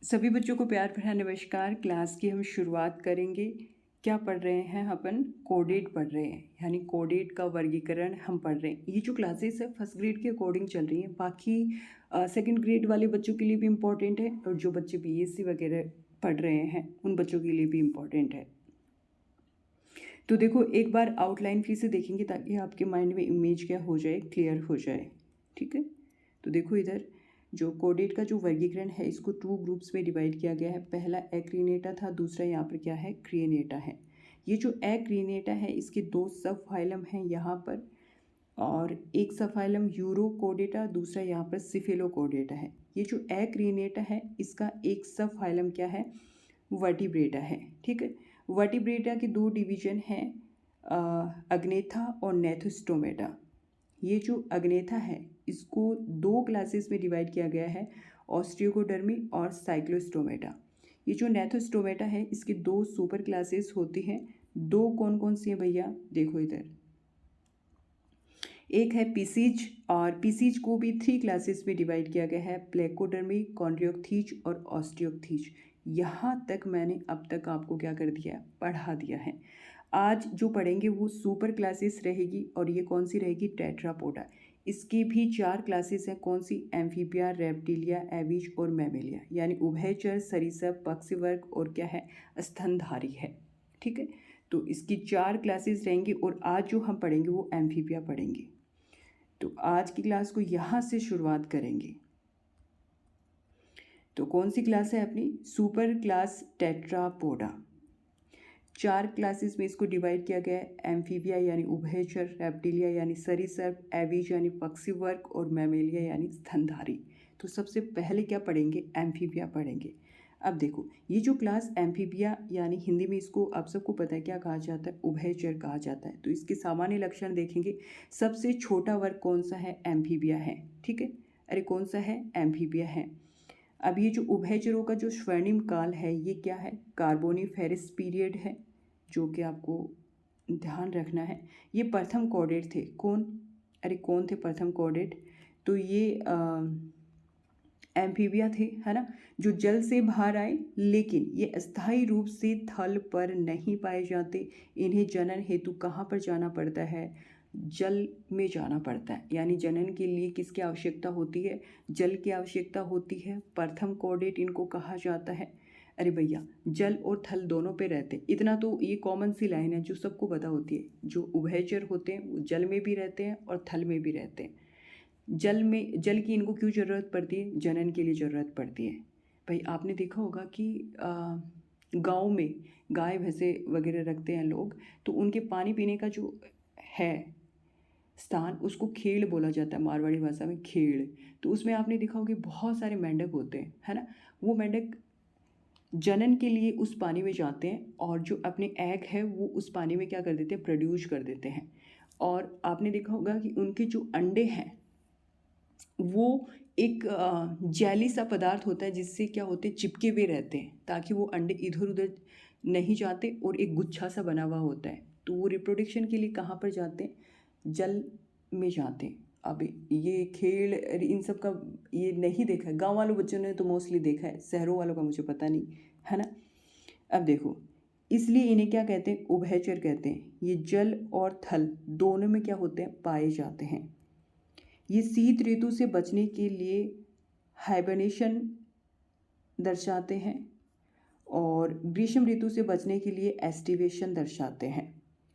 सभी बच्चों को प्यार भरा नमस्कार। क्लास की हम शुरुआत करेंगे। क्या पढ़ रहे हैं अपन? कोडेड पढ़ रहे हैं, यानी कोडेड का वर्गीकरण हम पढ़ रहे हैं। ये जो क्लासेस है फर्स्ट ग्रेड के अकॉर्डिंग चल रही हैं, बाकी सेकंड ग्रेड वाले बच्चों के लिए भी इम्पॉर्टेंट है, और जो बच्चे बीएससी वगैरह पढ़ रहे हैं उन बच्चों के लिए भी इम्पॉर्टेंट है। तो देखो, एक बार आउटलाइन फिर से देखेंगे ताकि आपके माइंड में इमेज क्या हो जाए, क्लियर हो जाए। ठीक है, तो देखो इधर जो कोडेट का जो वर्गीकरण है इसको 2 ग्रुप्स में डिवाइड किया गया है। पहला एक्रीनेटा था, दूसरा यहाँ पर क्या है, क्रिएनेटा है। ये जो एक्रीनेटा है इसके 2 सब फाइलम हैं यहाँ पर, और एक सब फाइलम यूरोकोडेटा, दूसरा यहाँ पर सिफेलोकोडेटा है। ये जो एक्रीनेटा है इसका एक सब फाइलम क्या है, वर्टिब्रेटा है। ठीक है, वर्टिब्रेटा के 2 डिवीजन हैं, अग्नेथा और नेथोस्टोमेटा। ये जो अग्नेथा है इसको 2 क्लासेस में डिवाइड किया गया है, ऑस्टियोकोडर्मी और साइक्लोस्टोमेटा। ये जो नेथोस्टोमेटा है इसकी 2 सुपर क्लासेस होती हैं। 2 कौन कौन सी हैं भैया? देखो इधर, एक है पीसीज, और पीसीज को भी 3 क्लासेस में डिवाइड किया गया है, प्लेकोडर्मी, कॉन्ड्रियोक्थीज और ऑस्टियोक्थीज। यहाँ तक मैंने अब तक आपको क्या कर दिया है, पढ़ा दिया है। आज जो पढ़ेंगे वो सुपर क्लासेस रहेगी, और ये कौन सी रहेगी, टेट्रापोडा। इसकी भी 4 क्लासेस हैं, कौन सी, एम्फीबिया, रेप्टिलिया, एविज और मैमेलिया, यानी उभयचर, सरीसृप, पक्षीवर्ग और क्या है, स्तनधारी है। ठीक है, तो इसकी 4 क्लासेस रहेंगी, और आज जो हम पढ़ेंगे वो एम्फीबिया पढ़ेंगे। तो आज की क्लास को यहाँ से शुरुआत करेंगे। तो कौन सी क्लास है अपनी, सुपर क्लास टेट्रापोडा। 4 क्लासेस में इसको डिवाइड किया गया है, एम्फीबिया यानी उभयचर, रेप्टिलिया यानी सरीसृप, एविज यानी पक्षीवर्ग और मैमेलिया यानी स्तनधारी। तो सबसे पहले क्या पढ़ेंगे, एम्फीबिया पढ़ेंगे। अब देखो, ये जो क्लास एम्फीबिया यानी हिंदी में इसको आप सबको पता है क्या कहा जाता है, उभयचर कहा जाता है। तो इसके सामान्य लक्षण देखेंगे। सबसे छोटा वर्ग कौन सा है, एम्फीबिया है। ठीक है, अरे कौन सा है, एम्फीबिया है। अब ये जो उभयचरों का जो स्वर्णिम काल है ये क्या है, कार्बोनिफेरस पीरियड है, जो कि आपको ध्यान रखना है। ये प्रथम कॉर्डेट थे, कौन, अरे कौन थे प्रथम कॉर्डेट, तो ये एम्फीबिया थे, है ना, जो जल से बाहर आए, लेकिन ये अस्थायी रूप से थल पर नहीं पाए जाते। इन्हें जनन हेतु कहाँ पर जाना पड़ता है, जल में जाना पड़ता है। यानी जनन के लिए किसकी आवश्यकता होती है, जल की आवश्यकता होती है। प्रथम कॉर्डेट इनको कहा जाता है। अरे भैया, जल और थल दोनों पे रहते हैं, इतना तो ये कॉमन सी लाइन है जो सबको पता होती है। जो उभयचर होते हैं वो जल में भी रहते हैं और थल में भी रहते हैं। जल की इनको क्यों ज़रूरत पड़ती है, जनन के लिए ज़रूरत पड़ती है। भाई आपने देखा होगा कि गांव में गाय भैंसे वगैरह रखते हैं लोग, तो उनके पानी पीने का जो है स्थान उसको खेड़ बोला जाता है, मारवाड़ी भाषा में खेड़। तो उसमें आपने देखा होगा कि बहुत सारे मेंढक होते हैं, है ना। वो मेंढक जनन के लिए उस पानी में जाते हैं, और जो अपने एग है वो उस पानी में क्या कर देते हैं, प्रोड्यूस कर देते हैं। और आपने देखा होगा कि उनके जो अंडे हैं वो एक जैली सा पदार्थ होता है, जिससे क्या होते हैं, चिपके हुए रहते हैं, ताकि वो अंडे इधर उधर नहीं जाते, और एक गुच्छा सा बना हुआ होता है। तो वो रिप्रोडक्शन के लिए कहाँ पर जाते हैं, जल में जाते हैं। अब ये खेल इन सब का ये नहीं देखा है, गाँव वालों बच्चों ने तो मोस्टली देखा है, शहरों वालों का मुझे पता नहीं, है ना। अब देखो, इसलिए इन्हें क्या कहते हैं, उभयचर कहते हैं। ये जल और थल दोनों में क्या होते हैं, पाए जाते हैं। ये शीत ऋतु से बचने के लिए हाइबरनेशन दर्शाते हैं, और ग्रीष्म ऋतु से बचने के लिए एस्टिवेशन दर्शाते हैं।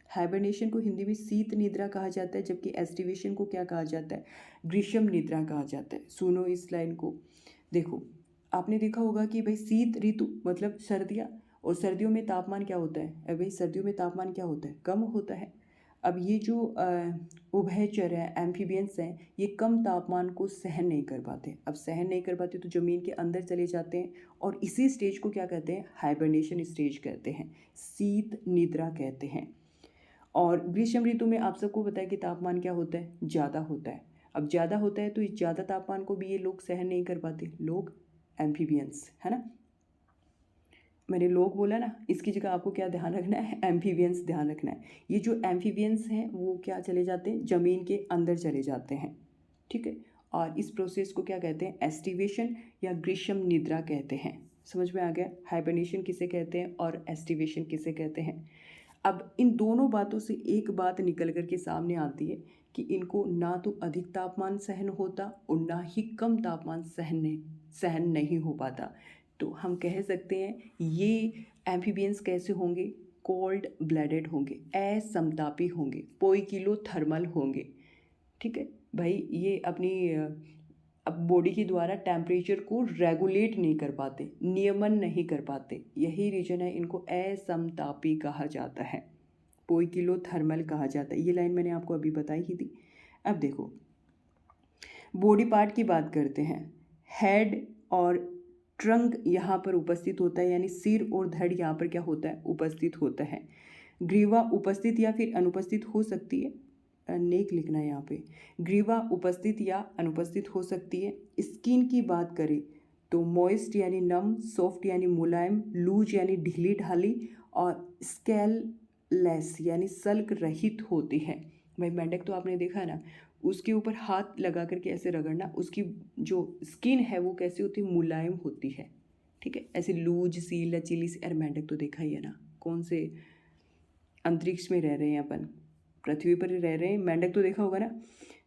हाइबरनेशन को हिंदी में शीत निद्रा कहा जाता है, जबकि एस्टिवेशन को क्या कहा जाता है, ग्रीष्म निद्रा कहा जाता है। सुनो इस लाइन को, देखो आपने देखा होगा कि भाई शीत ऋतु मतलब सर्दियाँ, और सर्दियों में तापमान क्या होता है, भाई सर्दियों में तापमान क्या होता है, कम होता है। अब ये जो उभयचर हैं, एम्फीबियंस हैं, ये कम तापमान को सहन नहीं कर पाते। अब सहन नहीं कर पाते तो ज़मीन के अंदर चले जाते हैं, और इसी स्टेज को क्या कहते हैं, हाइबरनेशन स्टेज कहते हैं, शीत निद्रा कहते हैं। और ग्रीष्म ऋतु में आप सबको पता है कि तापमान क्या होता है, ज़्यादा होता है। अब ज़्यादा होता है तो इस ज़्यादा तापमान को भी ये लोग सहन नहीं कर पाते, लोग एम्फीबियंस, है ना। मैंने लोग बोला ना, इसकी जगह आपको क्या ध्यान रखना है, एम्फीबियंस ध्यान रखना है। ये जो एम्फीबियंस हैं वो क्या चले जाते हैं, ज़मीन के अंदर चले जाते हैं। ठीक है, और इस प्रोसेस को क्या कहते हैं, एस्टिवेशन या ग्रीष्म निद्रा कहते हैं। समझ में आ गया? हाइबरनेशन किसे कहते हैं और एस्टिवेशन किसे कहते हैं। अब इन दोनों बातों से एक बात निकल कर के सामने आती है कि इनको ना तो अधिक तापमान सहन होता और ना ही कम तापमान सहन नहीं हो पाता। तो हम कह सकते हैं ये एम्फीबियंस कैसे होंगे, कोल्ड ब्लडेड होंगे, असमतापी होंगे, पोइकिलोथर्मल होंगे। ठीक है भाई, ये अपनी अब बॉडी के द्वारा टेम्परेचर को रेगुलेट नहीं कर पाते, नियमन नहीं कर पाते, यही रीजन है इनको असमतापी कहा जाता है, पोइकिलोथर्मल कहा जाता है। ये लाइन मैंने आपको अभी बताई ही थी। अब देखो बॉडी पार्ट की बात करते हैं। हेड और ट्रंक यहाँ पर उपस्थित होता है, यानी सिर और धड़ यहाँ पर क्या होता है, उपस्थित होता है। ग्रीवा उपस्थित या फिर अनुपस्थित हो सकती है, नेक लिखना है यहाँ पे। ग्रीवा उपस्थित या अनुपस्थित हो सकती है। स्किन की बात करें तो मॉइस्ट यानी नम, सॉफ्ट यानी मुलायम, लूज यानी ढीली ढाली, और स्केललेस यानी सल्क रहित होती है। भाई मेंढक तो आपने देखा है ना, उसके ऊपर हाथ लगा करके ऐसे रगड़ना, उसकी जो स्किन है वो कैसी होती है, मुलायम होती है। ठीक है, ऐसे लूज सी लचीली सी। अरे मेंढक तो देखा ही है ना, कौन से अंतरिक्ष में रह रहे हैं अपन, पृथ्वी पर ही रह रहे हैं, मेंढक तो देखा होगा ना।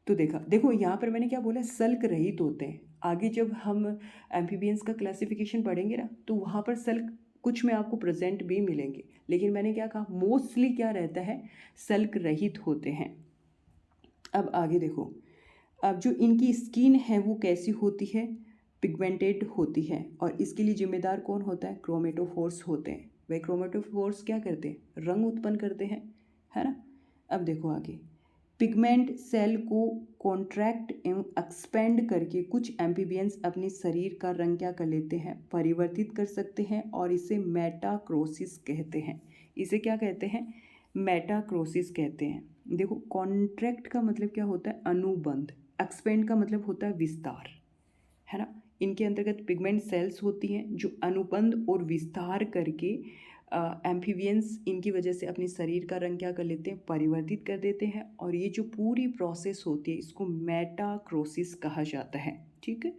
तो देखो यहाँ पर मैंने क्या बोला, सल्क रहित होते हैं। आगे जब हम एम्फीबियंस का क्लासिफिकेशन पढ़ेंगे ना, तो वहाँ पर सल्क कुछ में आपको प्रेजेंट भी मिलेंगे, लेकिन मैंने क्या कहा, मोस्टली क्या रहता है, सल्क रहित होते हैं। अब आगे देखो, अब जो इनकी स्किन है वो कैसी होती है, पिगमेंटेड होती है, और इसके लिए जिम्मेदार कौन होता है, क्रोमेटोफोर्स होते हैं। वे क्रोमेटोफोर्स क्या करते हैं, रंग उत्पन्न करते हैं, है ना। अब देखो आगे, पिगमेंट सेल को कॉन्ट्रैक्ट एवं एक्सपेंड करके कुछ एम्फीबियंस अपने शरीर का रंग क्या कर लेते हैं, परिवर्तित कर सकते हैं, और इसे मेटाक्रोसिस कहते हैं। इसे क्या कहते हैं, मेटाक्रोसिस कहते हैं। देखो कॉन्ट्रैक्ट का मतलब क्या होता है, अनुबंध, एक्सपेंड का मतलब होता है विस्तार, है ना। इनके अंतर्गत पिगमेंट सेल्स होती हैं जो अनुबंध और विस्तार करके एम्फीबियंस इनकी वजह से अपने शरीर का रंग क्या कर लेते हैं, परिवर्तित कर देते हैं, और ये जो पूरी प्रोसेस होती है इसको मेटाक्रोसिस कहा जाता है। ठीक है,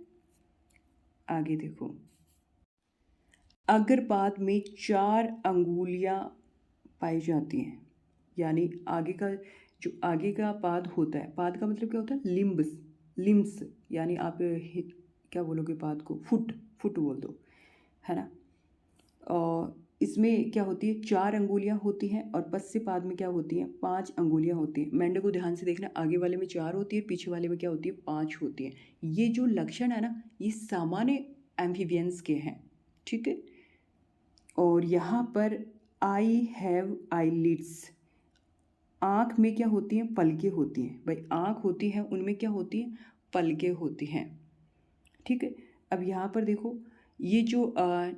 आगे देखो, अग्रपाद में 4 अंगुलियां पाई जाती हैं, यानी आगे का जो आगे का पाद होता है, पाद का मतलब क्या होता है, लिम्स, यानी आप क्या बोलोगे पाद को, फुट बोल दो, है ना। और इसमें क्या होती है, 4 अंगुलियां होती हैं, और पश्य पाद में क्या होती हैं, 5 अंगुलियां होती हैं। मेंढक को ध्यान से देखना, आगे वाले में 4 होती है, पीछे वाले में क्या होती है, 5 होती है। ये जो लक्षण है ना, ये सामान्य एम्फीबियंस के हैं। ठीक है, और यहाँ पर आई हैव आईलिड्स, आँख में क्या होती हैं, पलकें होती हैं। भाई आँख होती है, उनमें क्या होती हैं, पलकें होती हैं। ठीक है, अब यहाँ पर देखो, ये जो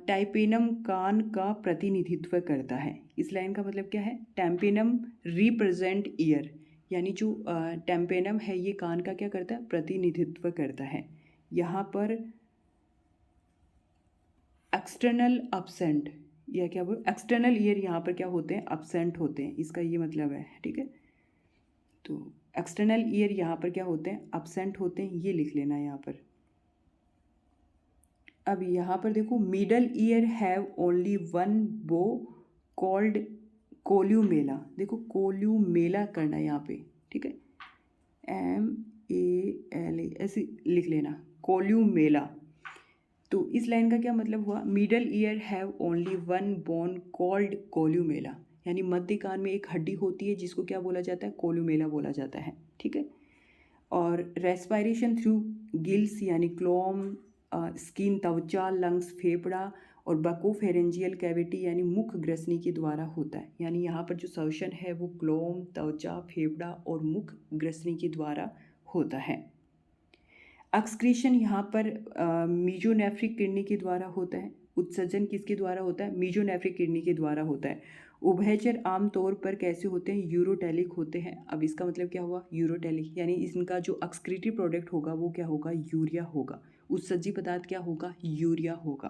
टाइपेनम कान का प्रतिनिधित्व करता है, इस लाइन का मतलब क्या है, टैम्पेनम रिप्रेजेंट ईयर, यानी जो टैम्पेनम है ये कान का क्या करता है, प्रतिनिधित्व करता है। यहाँ पर एक्सटर्नल अपसेंट, या क्या बोल, एक्सटर्नल ईयर यहाँ पर क्या होते हैं, अपसेंट होते हैं, इसका ये मतलब है। ठीक है, तो एक्सटर्नल ईयर यहाँ पर क्या होते हैं, अपसेंट होते हैं, ये लिख लेना यहाँ पर। अब यहाँ पर देखो, मिडल ईयर हैव ओनली 1 बो कॉल्ड कोल्यूमेला। देखो कोल्यूमेला करना है यहाँ पे, ठीक है, MALA ऐसे लिख लेना, कोल्यूमेला। तो इस लाइन का क्या मतलब हुआ, middle ear have only 1 bone called columella, यानी मध्य कान में एक हड्डी होती है जिसको क्या बोला जाता है, कोल्यूमेला बोला जाता है। ठीक है, और रेस्पायरेशन थ्रू गिल्स यानी क्लोम, स्किन त्वचा, लंग्स फेफड़ा, और बकोफेरेंजियल कैविटी यानी मुख ग्रसनी के द्वारा होता है। यानी यहाँ पर जो श्वसन है वो क्लोम, त्वचा, फेफड़ा और मुख ग्रसनी के द्वारा होता है। एक्सक्रीशन यहाँ पर मीजोनेफ्रिक किडनी के द्वारा होता है। उत्सर्जन किसके द्वारा होता है, मीजोनेफ्रिक किडनी के द्वारा होता है। उभयचर आमतौर पर कैसे होते हैं, यूरोटेलिक होते हैं। अब इसका मतलब क्या हुआ, यूरोटेलिक, यानी इनका जो एक्सक्रीटिव प्रोडक्ट होगा वो क्या होगा, यूरिया होगा। उत्सर्जी पदार्थ क्या होगा, यूरिया होगा।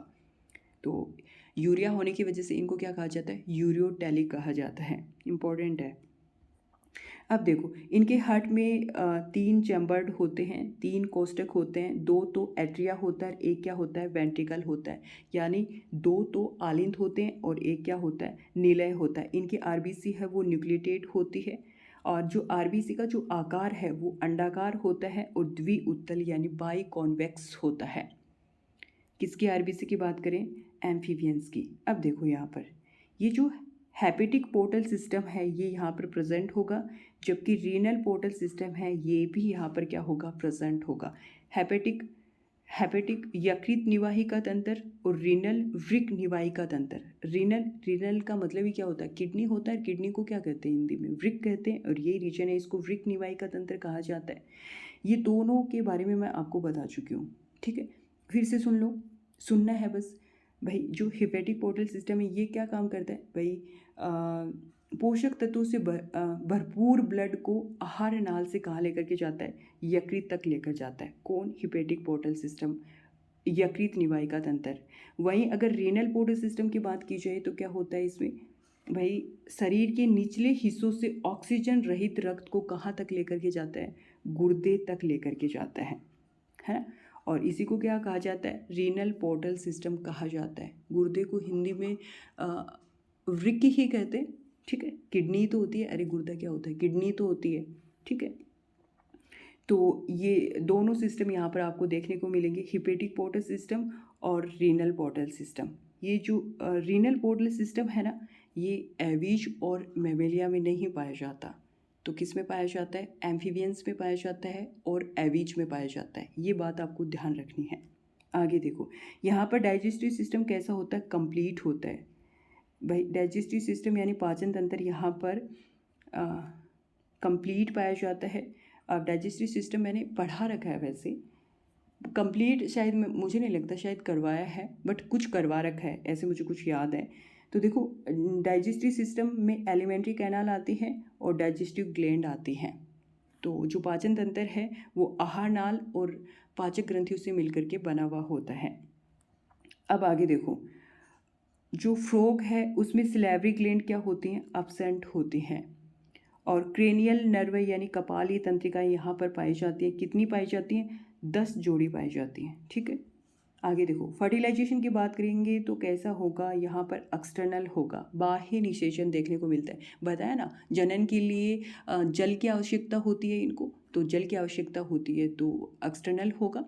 तो यूरिया होने की वजह से इनको क्या कहा जाता है, यूरियोटेलिक कहा जाता है। इम्पॉर्टेंट है। अब देखो, इनके हार्ट में 3 चैम्बर्ड होते हैं, 3 कोष्ठक होते हैं, 2 तो एट्रिया होता है, एक क्या होता है वेंट्रिकल होता है। यानी 2 तो आलिंद होते हैं और एक क्या होता है निलय होता है। इनकी आरबीसी है वो न्यूक्लिएटेड होती है, और जो आरबीसी का जो आकार है वो अंडाकार होता है और द्विउत्तल यानी बाई कॉन्वेक्स होता है। किसकी आरबीसी की बात करें? एम्फीबियंस की। अब देखो यहाँ पर ये जो हेपेटिक पोर्टल सिस्टम है ये यहाँ पर प्रेजेंट होगा, जबकि रीनल पोर्टल सिस्टम है ये भी यहाँ पर क्या होगा? प्रेजेंट होगा। हेपेटिक हेपेटिक यकृत निवाहिका तंत्र और रीनल वृक्क निवाहिका तंत्र। रीनल का मतलब ही क्या होता है? किडनी होता है। किडनी को क्या कहते हैं हिंदी में? वृक्क कहते हैं, और यही रीजन है, इसको वृक्क निवाहिका तंत्र कहा जाता है। ये दोनों के बारे में मैं आपको बता चुकी हूँ, ठीक है। फिर से सुन लो, सुनना है बस। भाई जो हेपेटिक पोर्टल सिस्टम है ये क्या काम करता है? भाई पोषक तत्वों से भरपूर ब्लड को आहार नाल से कहाँ लेकर के जाता है? यकृत तक लेकर जाता है। कौन? हेपेटिक पोर्टल सिस्टम, यकृत निवाहिका तंत्र। वहीं अगर रीनल पोर्टल सिस्टम की बात की जाए तो क्या होता है इसमें? भाई शरीर के निचले हिस्सों से ऑक्सीजन रहित रक्त को कहाँ तक लेकर के जाता है? गुर्दे तक लेकर के जाता है ना। और इसी को क्या कहा जाता है? रीनल पोर्टल सिस्टम कहा जाता है। गुर्दे को हिंदी में वृक्क ही कहते हैं, ठीक है। किडनी तो होती है, अरे गुर्दा क्या होता है? किडनी तो होती है, ठीक है। तो ये दोनों सिस्टम यहाँ पर आपको देखने को मिलेंगे, हिपेटिक पोर्टल सिस्टम और रीनल पोर्टल सिस्टम। ये जो रीनल पोर्टल सिस्टम है ना, ये एवीज और मेमेलिया में नहीं पाया जाता। तो किस में पाया जाता है? एम्फीबियंस में पाया जाता है और एवीज में पाया जाता है। ये बात आपको ध्यान रखनी है। आगे देखो, यहाँ पर डाइजेस्टिव सिस्टम कैसा होता है? कंप्लीट होता है। भाई डाइजेस्टिव सिस्टम यानी पाचन तंत्र यहाँ पर कंप्लीट पाया जाता है। अब डाइजेस्टिव सिस्टम मैंने पढ़ा रखा है, वैसे कंप्लीट शायद मुझे नहीं लगता शायद करवाया है, बट कुछ करवा रखा है ऐसे मुझे कुछ याद है। तो देखो, डाइजेस्टिव सिस्टम में एलिमेंट्री कैनाल आती है और डाइजेस्टिव ग्लैंड आती हैं। तो जो पाचन तंत्र है वो आहार नाल और पाचक ग्रंथियों से मिलकर के बना हुआ होता है। अब आगे देखो, जो फ्रॉग है उसमें सिलेवरी ग्लैंड क्या होती हैं? एब्सेंट होती हैं। और क्रेनियल नर्व यानी कपाली तंत्रिकाएं यहाँ पर पाई जाती हैं। कितनी पाई जाती हैं? 10 जोड़ी पाई जाती हैं, ठीक है। आगे देखो, फर्टिलाइजेशन की बात करेंगे तो कैसा होगा? यहाँ पर एक्सटर्नल होगा, बाह्य निषेचन देखने को मिलता है। बताया ना, जनन के लिए जल की आवश्यकता होती है इनको, तो जल की आवश्यकता होती है तो एक्सटर्नल होगा।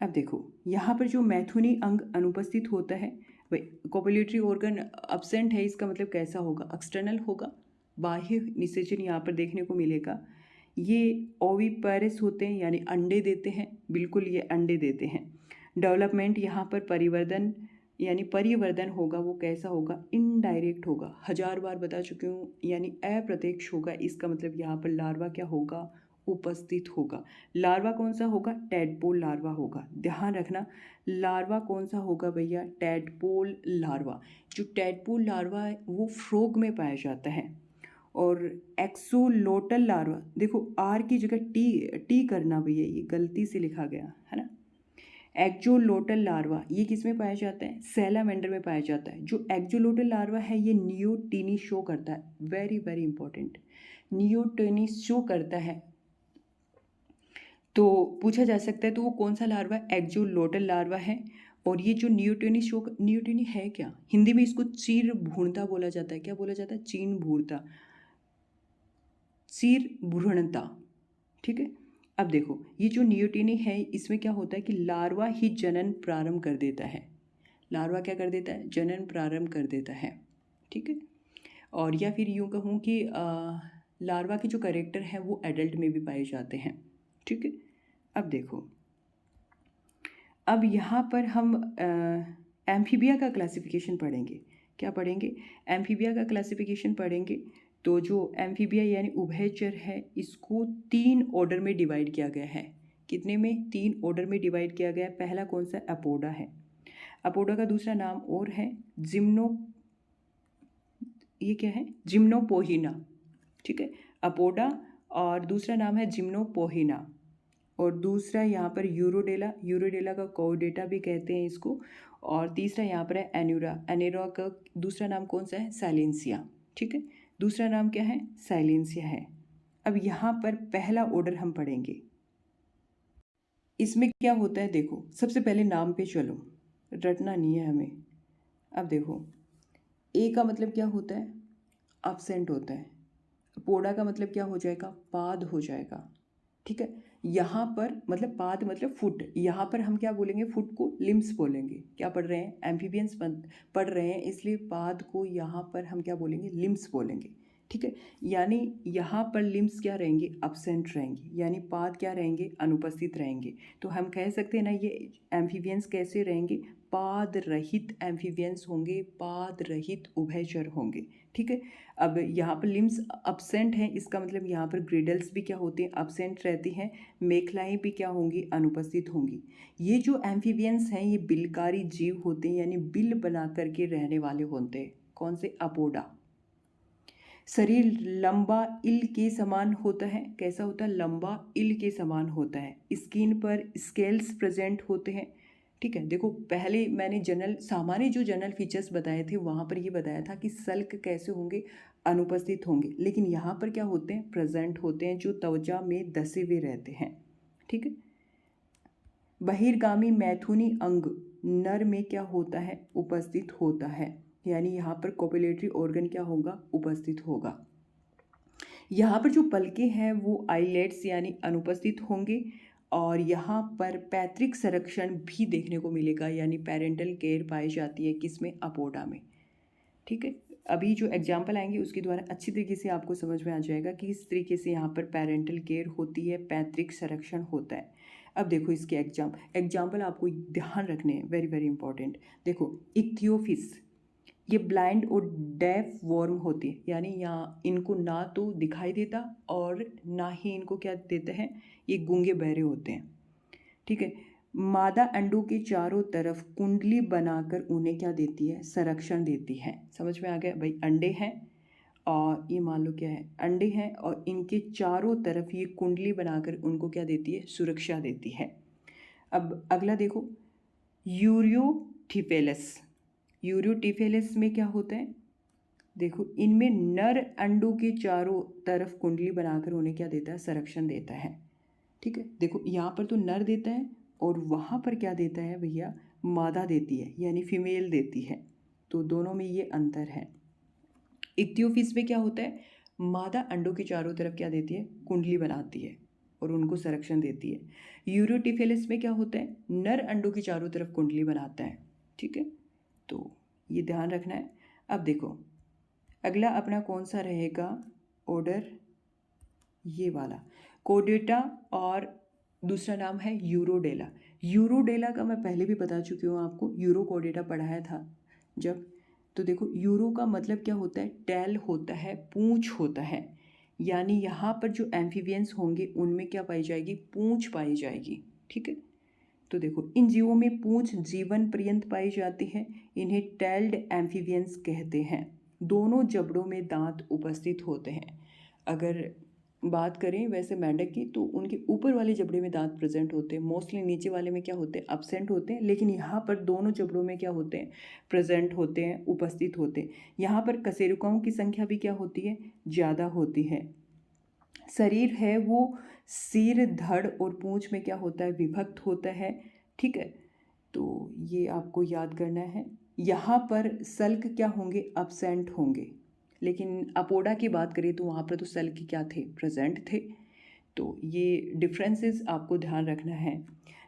अब देखो, यहाँ पर जो मैथुनी अंग अनुपस्थित होता है, भाई कोपुलेटरी ऑर्गन अब्सेंट है, इसका मतलब कैसा होगा? एक्सटर्नल होगा। बाह्य निषेचन यहाँ पर देखने को मिलेगा। ये ओविपेरस होते हैं यानी अंडे देते हैं, बिल्कुल ये अंडे देते हैं। डेवलपमेंट यहाँ पर परिवर्धन यानी परिवर्धन होगा, वो कैसा होगा? इनडायरेक्ट होगा। 1000 बार बता चुकी हूँ, यानी अप्रत्यक्ष होगा। इसका मतलब यहाँ पर लार्वा क्या होगा? उपस्थित होगा। लार्वा कौन सा होगा? टैडपोल लार्वा होगा। ध्यान रखना, लार्वा कौन सा होगा भैया? Tadpole larva. जो टैडपोल लार्वा है वो फ्रॉग में पाया जाता है। और एक्सोलोटल लार्वा, देखो आर की जगह टी करना भैया, ये गलती से लिखा गया है ना। एक्सोलोटल लार्वा ये किस में पाया जाता है? सैलामेंडर में पाया जाता है। जो एक्सोलोटल लार्वा है ये नियोटिनी शो करता है, वेरी वेरी इंपॉर्टेंट, नियोटिनी शो करता है। तो पूछा जा सकता है तो वो कौन सा लार्वा है? एक्सोलोटल लार्वा है। और ये जो नियोटिनी है क्या? हिंदी में इसको चीर भूणता बोला जाता है। क्या बोला जाता है? चीन भूरता, चीर भ्रूणता, ठीक है। अब देखो, ये जो नियोटिनी है इसमें क्या होता है कि लार्वा ही जनन प्रारंभ कर देता है। लार्वा क्या कर देता है? जनन प्रारंभ कर देता है, ठीक है। और या फिर यूँ कहूँ कि लार्वा के जो कैरेक्टर हैं वो एडल्ट में भी पाए जाते हैं, ठीक है। अब देखो, अब यहाँ पर हम एम्फीबिया का क्लासिफिकेशन पढ़ेंगे। क्या पढ़ेंगे? एम्फीबिया का क्लासिफिकेशन पढ़ेंगे। तो जो एम्फीबिया यानी उभयचर है इसको 3 ऑर्डर में डिवाइड किया गया है। कितने में? 3 ऑर्डर में डिवाइड किया गया है। पहला कौन सा? अपोडा है। अपोडा का दूसरा नाम और है ये क्या है? जिम्नोपोहिना, ठीक है। अपोडा और दूसरा नाम है जिम्नोपोहिना। और दूसरा यहाँ पर यूरोडेला का कोडेटा भी कहते हैं इसको। और तीसरा यहाँ पर है एन्यूरा का दूसरा नाम कौन सा है? साइलेंसिया, ठीक है। दूसरा नाम क्या है, साइलेंसिया है। अब यहाँ पर पहला ऑर्डर हम पढ़ेंगे। इसमें क्या होता है, देखो सबसे पहले नाम पे चलो, रटना नहीं है हमें। अब देखो ए का मतलब क्या होता है, अब्सेंट होता है। पोड़ा का मतलब क्या हो जाएगा, पाद हो जाएगा। ठीक है, यहाँ पर मतलब पाद मतलब फुट, यहाँ पर हम क्या बोलेंगे, फुट को लिम्स बोलेंगे। क्या पढ़ रहे हैं, एम्फीबियंस पढ़ रहे हैं, इसलिए पाद को यहाँ पर हम क्या बोलेंगे, लिम्स बोलेंगे। ठीक है, यानी यहाँ पर लिम्स क्या रहेंगे, अब्सेंट रहेंगे, यानी पाद क्या रहेंगे, अनुपस्थित रहेंगे। तो हम कह सकते हैं ना, ये एम्फीबियंस कैसे रहेंगे, पाद रहित एम्फीबियंस होंगे, पाद रहित उभयचर होंगे। ठीक है, अब यहाँ पर लिम्स अब्सेंट हैं, इसका मतलब यहाँ पर ग्रेडल्स भी क्या होते हैं, अब्सेंट रहती हैं। मेखलाएँ भी क्या होंगी, अनुपस्थित होंगी। ये जो एम्फीबियंस हैं ये बिलकारी जीव होते हैं, यानी बिल बना करके रहने वाले होते हैं। कौन से, अपोडा। शरीर लंबा इल के समान होता है, कैसा होता है, लंबा इल के समान होता है। स्किन पर स्केल्स प्रेजेंट होते हैं। ठीक है, देखो पहले मैंने जनरल सामान्य जो जनरल फीचर्स बताए थे वहाँ पर ये बताया था कि सल्क कैसे होंगे, अनुपस्थित होंगे, लेकिन यहाँ पर क्या होते हैं, प्रेजेंट होते हैं, जो त्वचा में दसे हुए रहते हैं। ठीक है, बहिर्गामी मैथुनी अंग नर में क्या होता है, उपस्थित होता है, यानी यहाँ पर कोपुलेटरी ऑर्गन क्या होगा, उपस्थित होगा। यहाँ पर जो पलके हैं वो आईलेट्स यानी अनुपस्थित होंगे, और यहाँ पर पैतृक संरक्षण भी देखने को मिलेगा, यानी पेरेंटल केयर पाई जाती है किसमें, अपोडा में। ठीक है, अभी जो एग्जाम्पल आएंगे उसके द्वारा अच्छी तरीके से आपको समझ में आ जाएगा कि इस तरीके से यहाँ पर पेरेंटल केयर होती है, पैतृक संरक्षण होता है। अब देखो इसके एग्जाम्पल आपको ध्यान रखने हैं, वेरी वेरी इंपॉर्टेंट। देखो इक्थियोफिस, ये ब्लाइंड और डेफ वर्म होती है, यानी यहाँ इनको ना तो दिखाई देता और ना ही इनको क्या देते हैं, ये गूंगे बहरे होते हैं। ठीक है, मादा अंडों के चारों तरफ कुंडली बनाकर उन्हें क्या देती है, संरक्षण देती है। समझ में आ गया भाई, अंडे हैं और ये मान लो क्या है, अंडे हैं और इनके चारों तरफ ये कुंडली बनाकर उनको क्या देती है, सुरक्षा देती है। अब अगला देखो, यूरियोटिफेलस। यूरियोटिफेलस में क्या होता है, देखो इनमें नर अंडों के चारों तरफ कुंडली बनाकर उन्हें क्या देता है, संरक्षण देता है। ठीक है, देखो यहाँ पर तो नर देता है और वहाँ पर क्या देता है भैया, मादा देती है, यानी फीमेल देती है। तो दोनों में ये अंतर है। इक्थियोफिस में क्या होता है, मादा अंडों के चारों तरफ क्या देती है, कुंडली बनाती है और उनको संरक्षण देती है। यूरियोटिफेलस में क्या होता है, नर अंडों के चारों तरफ कुंडली बनाता है। ठीक है, तो ये ध्यान रखना है। अब देखो अगला अपना कौन सा रहेगा ऑर्डर, ये वाला, कोडेटा, और दूसरा नाम है यूरोडेला। यूरोडेला का मैं पहले भी बता चुकी हूँ आपको, यूरोकोडेटा पढ़ाया था जब। तो देखो यूरो का मतलब क्या होता है, टैल होता है, पूंछ होता है, यानी यहाँ पर जो एम्फीबियंस होंगे उनमें क्या पाई जाएगी, पूंछ पाई जाएगी। ठीक है, तो देखो इन जीवों में पूंछ जीवन पर्यंत पाई जाती है, इन्हें टैल्ड एम्फीबियंस कहते हैं। दोनों जबड़ों में दांत उपस्थित होते हैं। अगर बात करें वैसे मेंढक की, तो उनके ऊपर वाले जबड़े में दांत प्रेजेंट होते हैं, मोस्टली नीचे वाले में क्या होते हैं, अब्सेंट होते हैं, लेकिन यहाँ पर दोनों जबड़ों में क्या होते हैं, प्रेजेंट होते हैं, उपस्थित होते हैं। यहाँ पर कशेरुकाओं की संख्या भी क्या होती है, ज़्यादा होती है। शरीर है वो सिर, धड़ और पूंछ में क्या होता है, विभक्त होता है। ठीक है, तो ये आपको याद करना है। यहाँ पर सल्क क्या होंगे, अब्सेंट होंगे, लेकिन अपोडा की बात करें तो वहाँ पर तो सल्क क्या थे, प्रेजेंट थे। तो ये डिफरेंसेस आपको ध्यान रखना है।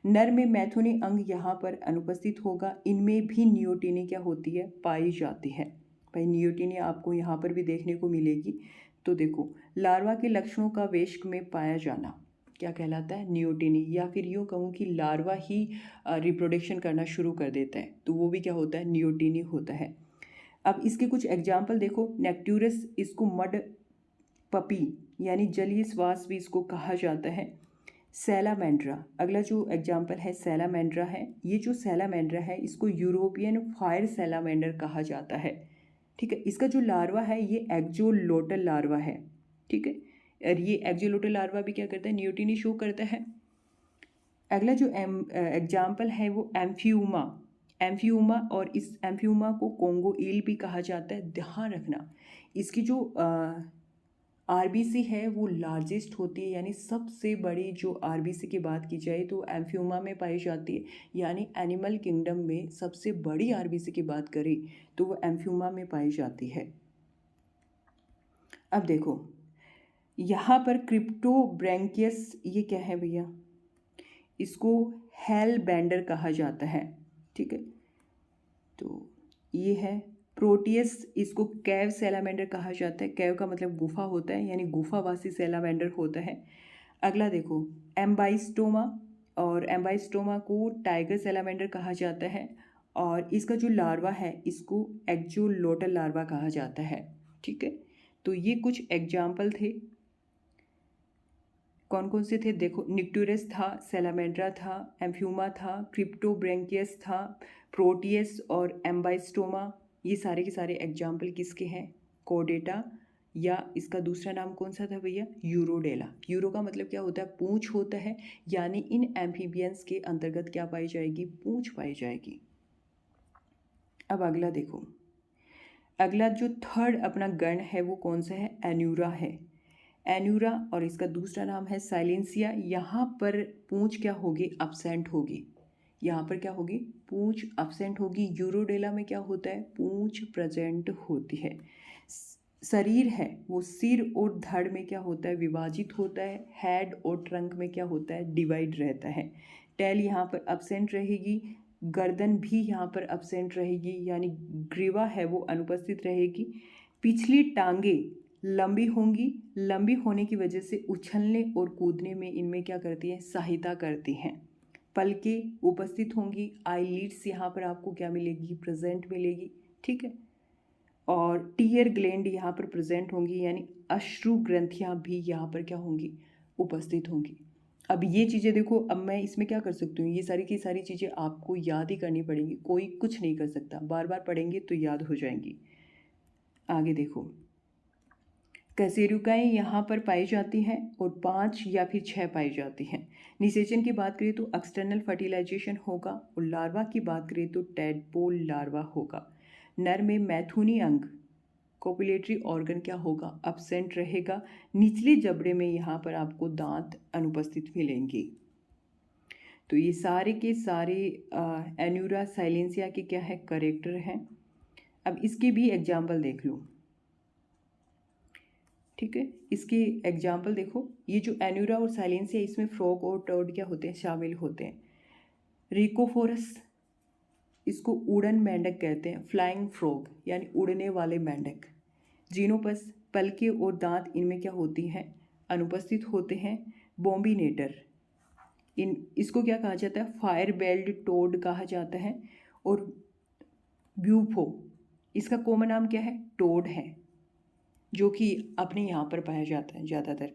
नर में मैथुनी अंग यहाँ पर अनुपस्थित होगा, इनमें भी नियोटिनी क्या होती है, पाई जाती है। भाई नियोटिनी आपको यहाँ पर भी देखने को मिलेगी। तो देखो लार्वा के लक्षणों का वेश्क में पाया जाना क्या कहलाता है, नियोटिनी, या फिर यूँ कहूँ कि लार्वा ही रिप्रोडक्शन करना शुरू कर देता है, तो वो भी क्या होता है, नियोटिनी होता है। अब इसके कुछ एग्जाम्पल देखो, नेक्ट्यूरस, इसको मड पपी यानी जलीय श्वास भी इसको कहा जाता है। सैलामेंड्रा, अगला जो एग्जाम्पल है सैलामेंड्रा है। ये जो सैलामेंड्रा है इसको यूरोपियन फायर सैलामेंडर कहा जाता है। ठीक है, इसका जो लार्वा है ये एक्जोलोटल लार्वा है। ठीक है, और ये एक्जोलोटल लार्वा भी क्या करता है, नियोटिनी शो करता है। अगला जो एग्जाम्पल है वो एम्फियूमा। एम्फियोमा, और इस एम्फियोमा को कोंगो ईल भी कहा जाता है। ध्यान रखना, इसकी जो आरबीसी है वो लार्जेस्ट होती है, यानी सबसे बड़ी जो आरबीसी की बात की जाए तो एम्फियोमा में पाई जाती है। यानी एनिमल किंगडम में सबसे बड़ी आरबीसी की बात करें तो वो एम्फियोमा में पाई जाती है। अब देखो यहाँ पर क्रिप्टोब्रैंकियस, ये क्या है भैया, इसको हेल बैंडर कहा जाता है। ठीक है, तो ये है प्रोटियस, इसको कैव सैलामेंडर कहा जाता है। कैव का मतलब गुफा होता है, यानी गुफावासी सैलामेंडर होता है। अगला देखो एम्बाइस्टोमा, और एम्बाइस्टोमा को टाइगर सैलामेंडर कहा जाता है, और इसका जो लार्वा है इसको एक्जोलोटल लार्वा कहा जाता है। ठीक है, तो ये कुछ एग्जाम्पल थे। कौन कौन से थे देखो, निक्टोरस था, सैलामेंड्रा था, एम्फ्यूमा था, क्रिप्टोब्रैंकियस था, प्रोटियस और एम्बाइस्टोमा। ये सारे के सारे एग्जाम्पल किसके हैं, कोडेटा, या इसका दूसरा नाम कौन सा था भैया, यूरोडेला। यूरो का मतलब क्या होता है, पूंछ होता है, यानी इन एम्फीबियंस के अंतर्गत क्या पाई जाएगी, पूंछ पाई जाएगी। अब अगला देखो, अगला जो थर्ड अपना गण है वो कौन सा है, एन्यूरा है। एन्यूरा, और इसका दूसरा नाम है साइलेंसिया। यहाँ पर पूंछ क्या होगी, अब्सेंट होगी। यहाँ पर क्या होगी, पूंछ अब्सेंट होगी। यूरोडेला में क्या होता है, पूंछ प्रेजेंट होती है। शरीर है वो सिर और धड़ में क्या होता है, विभाजित होता है। हेड और ट्रंक में क्या होता है, डिवाइड रहता है। टेल यहाँ पर अब्सेंट रहेगी, गर्दन भी यहाँ पर अब्सेंट रहेगी, यानी ग्रीवा है वो अनुपस्थित रहेगी। पिछली टांगे लंबी होंगी, लंबी होने की वजह से उछलने और कूदने में इनमें क्या करती हैं, सहायता करती हैं। पलकें उपस्थित होंगी, आईलिड्स यहाँ पर आपको क्या मिलेगी, प्रेजेंट मिलेगी। ठीक है, और टीयर ग्लैंड यहाँ पर प्रेजेंट होंगी, यानी अश्रु ग्रंथियाँ भी यहाँ पर क्या होंगी, उपस्थित होंगी। अब ये चीज़ें देखो, अब मैं इसमें क्या कर सकती हूँ, ये सारी की सारी चीज़ें आपको याद ही करनी पड़ेंगी, कोई कुछ नहीं कर सकता, बार बार पढ़ेंगे तो याद हो जाएंगी। आगे देखो, कशेरुकाएँ यहाँ पर पाई जाती हैं और 5 या फिर 6 पाई जाती हैं। निषेचन की बात करें तो एक्सटर्नल फर्टिलाइजेशन होगा, और लार्वा की बात करें तो टैडपोल लार्वा होगा। नर में मैथुनी अंग, कोपुलेटरी ऑर्गन क्या होगा, अब्सेंट रहेगा। निचले जबड़े में यहाँ पर आपको दांत अनुपस्थित मिलेंगे। तो ये सारे के सारे एन्यूरा साइलेंसिया के क्या है, करेक्टर हैं। अब इसके भी एग्जाम्पल देख लो। ठीक है, इसके एग्जाम्पल देखो, ये जो एन्यूरा और साइलेंसिया, इसमें फ्रॉग और टर्ड क्या होते हैं, शामिल होते हैं। रिकोफोरस, इसको उड़न मेंढक कहते हैं, फ्लाइंग फ्रॉग यानी उड़ने वाले मेंढक। जीनोपस, पलके और दांत इनमें क्या होती हैं, अनुपस्थित होते हैं। बॉम्बिनेटर, इसको क्या कहा जाता है, फायर बेल्ड टोड कहा जाता है। और ब्यूफो, इसका कॉमन नाम क्या है, टोड है, जो कि अपने यहाँ पर पाया जाता है ज़्यादातर।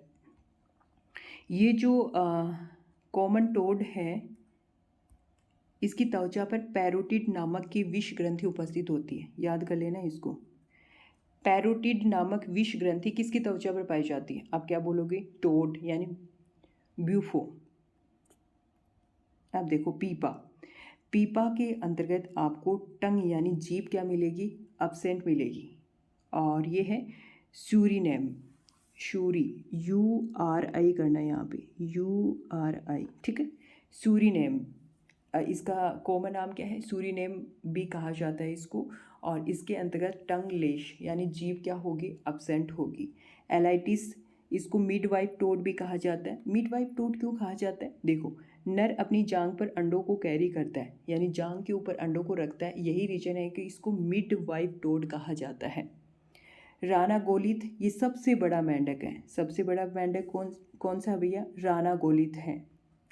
ये जो कॉमन टोड है, इसकी त्वचा पर पैरोटिड नामक की विष ग्रंथि उपस्थित होती है, याद कर लेना इसको। पैरोटिड नामक विष ग्रंथि किसकी त्वचा पर पाई जाती है, आप क्या बोलोगे, टोड यानी ब्यूफो। अब देखो पीपा, पीपा के अंतर्गत आपको टंग यानी जीभ क्या मिलेगी, अब्सेंट मिलेगी। और ये है सूरीनेम, शूरी, URI करना है यहाँ पे, URI। ठीक है, सूरीनेम, इसका कॉमन नाम क्या है, सूरीनेम भी कहा जाता है इसको। और इसके अंतर्गत टंग लेश यानी जीभ क्या होगी, अब्सेंट होगी। एलाइटिस, इसको मिडवाइफ टोड भी कहा जाता है। मिडवाइफ टोड क्यों कहा जाता है, देखो नर अपनी जांग पर अंडों को कैरी करता है, यानी जांग के ऊपर अंडों को रखता है, यही रीजन है कि इसको मिडवाइफ टोड कहा जाता है। राना गोलित, ये सबसे बड़ा मेंढक है। सबसे बड़ा मेंढक कौन कौन सा भैया, राना गोलित है।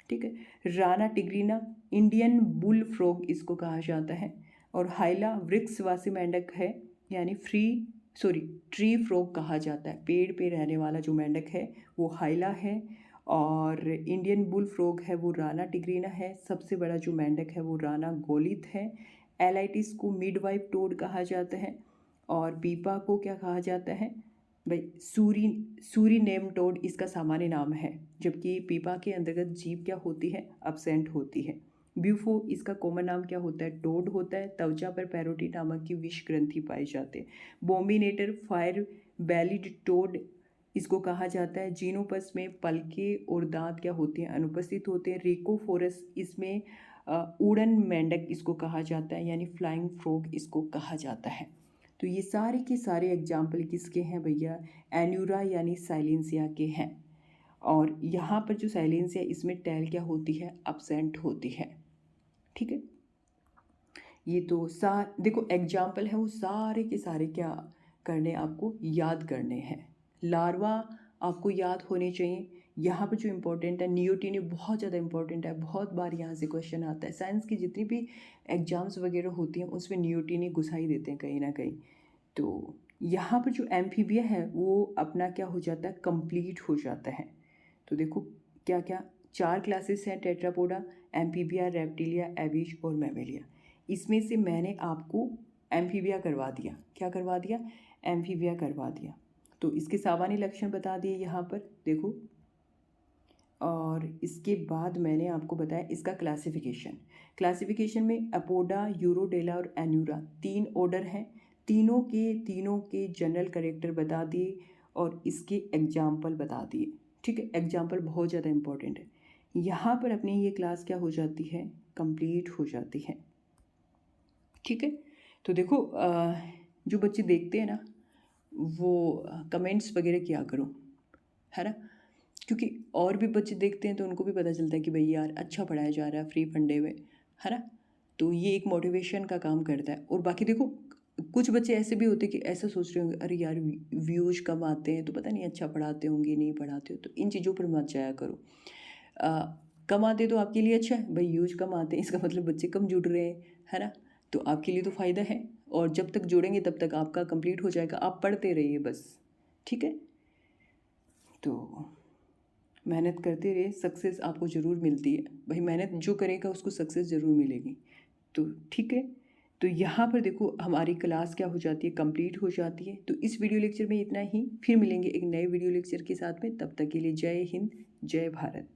ठीक है, Rana tigrina, Indian bull frog इसको कहा जाता है। और हाइला वृक्षवासी मेंढक है, यानी ट्री फ्रॉग कहा जाता है, पेड़ पे रहने वाला जो मेंढक है वो हाइला है। और इंडियन बुल फ्रॉग है वो राना टिग्रीना है। सबसे बड़ा जो मेंढक है वो राना गोलित है। एलाइटिस को मिडवाइफ टोड कहा जाता है। और पीपा को क्या कहा जाता है भाई, सूरीनेम टोड इसका सामान्य नाम है, जबकि पीपा के अंतर्गत जीभ क्या होती है, अब्सेंट होती है। ब्यूफो इसका कॉमन नाम क्या होता है? टोड होता है। त्वचा पर पैरोटी नामक की विष ग्रंथि पाए जाते हैं। बॉम्बिनेटर फायर बैलिड टोड इसको कहा जाता है। जीनोपस में पलके और दांत क्या होते हैं? अनुपस्थित होते हैं। रेकोफोरस इसमें उड़न मेंढक इसको कहा जाता है, यानी फ्लाइंग फ्रॉग इसको कहा जाता है। तो ये सारे के सारे एग्जाम्पल किसके हैं भैया? एन्यूरा यानी साइलेंसिया के हैं। और यहाँ पर जो साइलेंसिया इसमें टेल क्या होती है? अब्सेंट होती है। ठीक है, ये तो देखो एग्जाम्पल है वो सारे के सारे क्या करने आपको याद करने हैं। लार्वा आपको याद होने चाहिए। यहाँ पर जो इम्पोर्टेंट है नियोटिनी बहुत ज़्यादा इम्पोर्टेंट है, बहुत बार यहाँ से क्वेश्चन आता है। साइंस की जितनी भी एग्जाम्स वगैरह होती हैं उसमें नियोटिनी घुसा ही देते हैं कहीं ना कहीं। तो यहाँ पर जो एम्फीबिया है वो अपना क्या हो जाता है? कंप्लीट हो जाता है। तो देखो क्या क्या 4 क्लासेस हैं टेट्रापोडा, एम्फीबिया, रेप्टिलिया, एविज और मैमेलिया। इसमें से मैंने आपको एम्फीबिया करवा दिया। क्या करवा दिया? एम्फीबिया करवा दिया। तो इसके सामान्य लक्षण बता दिए यहाँ पर देखो। और इसके बाद मैंने आपको बताया इसका क्लासिफिकेशन में अपोडा, यूरोडेला और एन्यूरा 3 ऑर्डर हैं। तीनों के जनरल कैरेक्टर बता दिए और इसके एग्जाम्पल बता दिए। ठीक है, एग्जाम्पल बहुत ज़्यादा इम्पोर्टेंट है। यहाँ पर अपनी ये क्लास क्या हो जाती है? कंप्लीट हो जाती है। ठीक है, तो देखो जो बच्चे देखते हैं ना वो कमेंट्स वगैरह किया करो, है ना, क्योंकि और भी बच्चे देखते हैं तो उनको भी पता चलता है कि भाई यार अच्छा पढ़ाया जा रहा है फ्री फंडे में, है ना। तो ये एक मोटिवेशन का काम करता है। और बाकी देखो कुछ बच्चे ऐसे भी होते हैं कि ऐसा सोच रहे होंगे अरे यार व्यूज कम आते हैं तो पता नहीं अच्छा पढ़ाते होंगे नहीं पढ़ाते हो, तो इन चीज़ों पर मत जाया करो। कम आते तो आपके लिए अच्छा है भाई, व्यूज कम आते हैं इसका मतलब बच्चे कम जुड़ रहे हैं, है ना, तो आपके लिए तो फ़ायदा है। और जब तक जुड़ेंगे तब तक आपका कंप्लीट हो जाएगा, आप पढ़ते रहिए बस। ठीक है, तो मेहनत करते रहे, सक्सेस आपको ज़रूर मिलती है भाई, मेहनत जो करेगा उसको सक्सेस ज़रूर मिलेगी। तो ठीक है, तो यहाँ पर देखो हमारी क्लास क्या हो जाती है? कंप्लीट हो जाती है। तो इस वीडियो लेक्चर में इतना ही, फिर मिलेंगे एक नए वीडियो लेक्चर के साथ में। तब तक के लिए जय हिंद, जय भारत।